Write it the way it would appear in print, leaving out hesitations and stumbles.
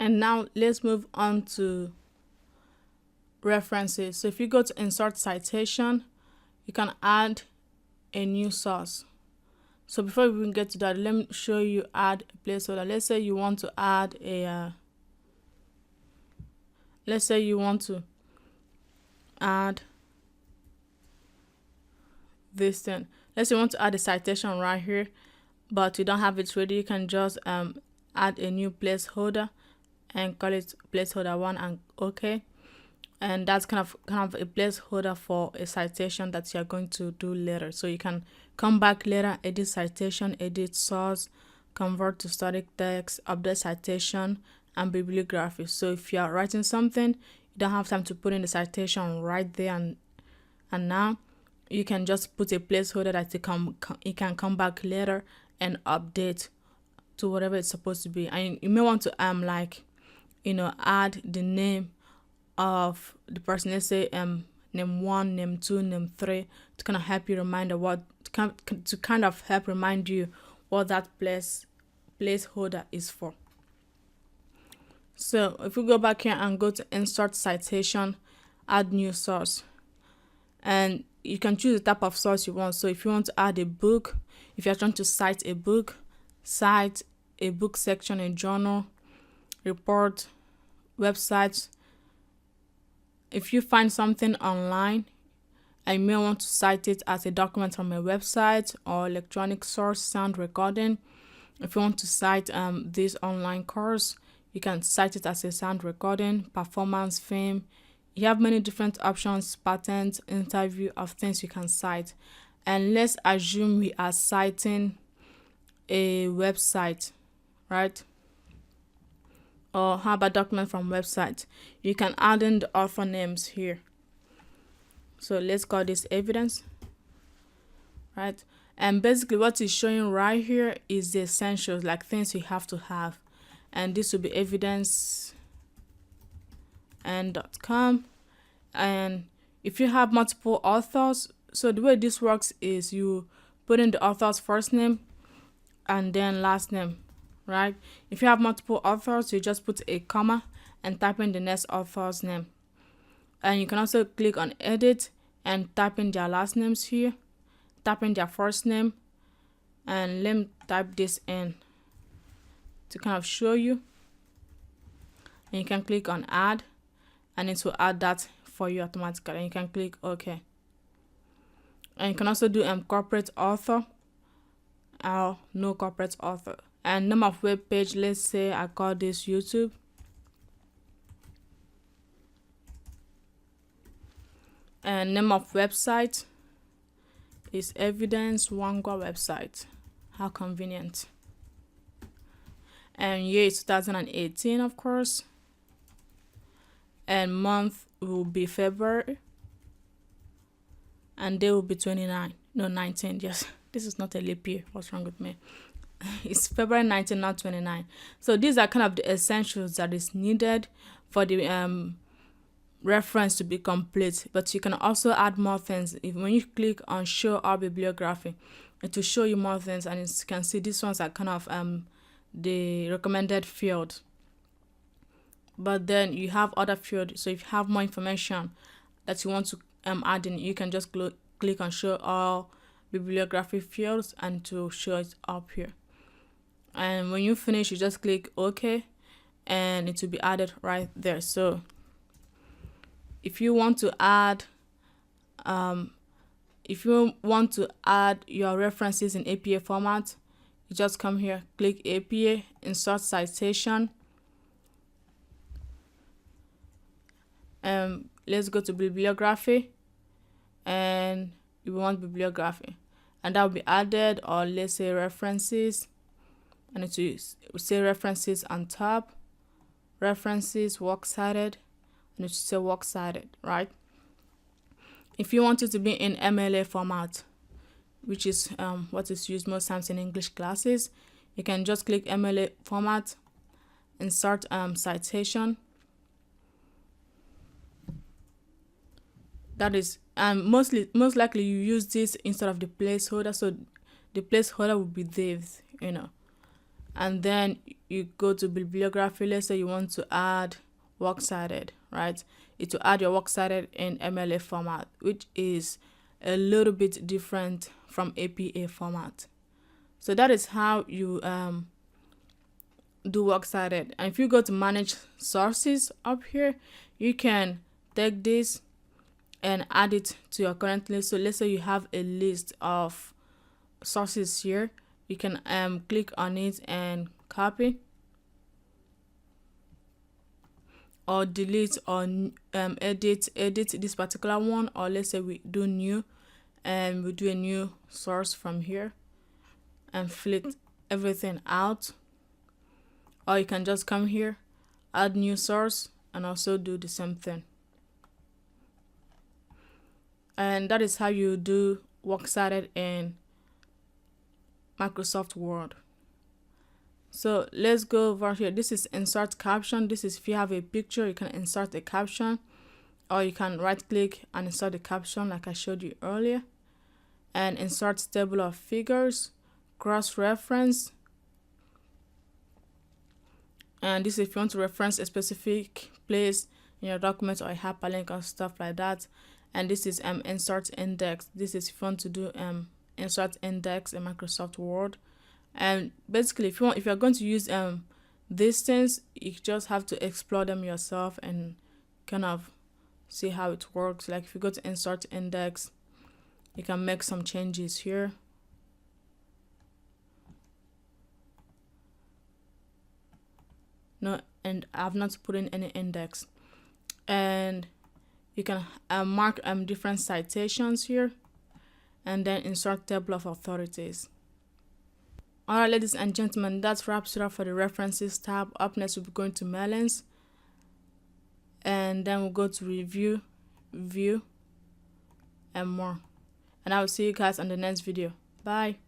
And now let's move on to references. So if you go to insert citation, you can add a new source. So before we even get to that, let me show you add a placeholder. Let's say you want to add a let's say you want to add this thing. Let's say you want to add a citation right here, but you don't have it ready. You can just add a new placeholder and call it placeholder 1 and okay. And that's kind of a placeholder for a citation that you're going to do later. So you can come back later, edit citation, edit source, convert to static text, update citation, and bibliography. So if you're writing something, you don't have time to put in the citation right there and now, you can just put a placeholder that you can come back later and update to whatever it's supposed to be. And you may want to add the name of the person. Let's say name 1, name 2, name 3 to kind of help you remind you what that placeholder is for. So if we go back here and go to insert citation, add new source, and you can choose the type of source you want. So if you want to add a book, if you're trying to cite a book, cite a book section, a journal, report, websites. If you find something online, I may want to cite it as a document from a website or electronic source, sound recording. If you want to cite this online course, you can cite it as a sound recording, performance, film. You have many different options, patents, interview of things you can cite. And let's assume we are citing a website, right? Or how about document from website? You can add in the author names here. So let's call this evidence, right? And basically what it's showing right here is the essentials, like things you have to have. And this will be evidence and.com. And if you have multiple authors, so the way this works is you put in the author's first name and then last name, right? If you have multiple authors, you just put a comma and type in the next author's name. And you can also click on edit and type in their last names here, type in their first name, and let me type this in to kind of show you. And you can click on add and it will add that for you automatically, and you can click OK. And you can also do corporate author or no corporate author. And name of web page, let's say I call this YouTube. And name of website is Evidence Wangwa website. How convenient. And year is 2018, of course. And month will be February. And day will be 19. Yes, this is not a leap year. What's wrong with me? It's February 19, not 29. So these are kind of the essentials that is needed for the reference to be complete. But you can also add more things. When you click on show our bibliography, it will show you more things, and you can see these ones are kind of the recommended field. But then you have other fields. So if you have more information that you want to add in, you can just click on show all bibliography fields and to show it up here. And when you finish, you just click OK and it will be added right there. So if you want to add your references in APA format, you just come here, click APA, insert citation. Let's go to bibliography, and you want bibliography, and that will be added, or let's say references, and it will say references on top, references, works cited, and it should say works cited, right? If you want it to be in Mla format, which is what is used most times in English classes, you can just click Mla format, insert citation. That is, most likely you use this instead of the placeholder, so the placeholder will be this, and then you go to bibliography. Let's say you want to add works cited, right? It will add your works cited in Mla format, which is a little bit different from APA format. So that is how you do works cited. And if you go to manage sources up here, you can take this and add it to your current list. So let's say you have a list of sources here, you can click on it and copy or delete or edit this particular one. Or let's say we do new and we do a new source from here and flip everything out. Or you can just come here, add new source, and also do the same thing. And that is how you do works cited in Microsoft Word. So let's go over here. This is insert caption. This is if you have a picture, you can insert a caption, or you can right click and insert the caption like I showed you earlier. And insert table of figures, cross-reference. And this is if you want to reference a specific place in your document or a hyperlink or stuff like that. And this is insert index. This is if you want to do insert index in Microsoft Word. And basically, if you're going to use these things, you just have to explore them yourself and kind of see how it works. Like if you go to insert index, you can make some changes here. No, and I've not put in any index. And you can mark different citations here, and then insert table of authorities. Alright, ladies and gentlemen, that wraps it up for the references tab. Up next, we'll be going to Merlin's, and then we'll go to review, view, and more. And I will see you guys on the next video. Bye.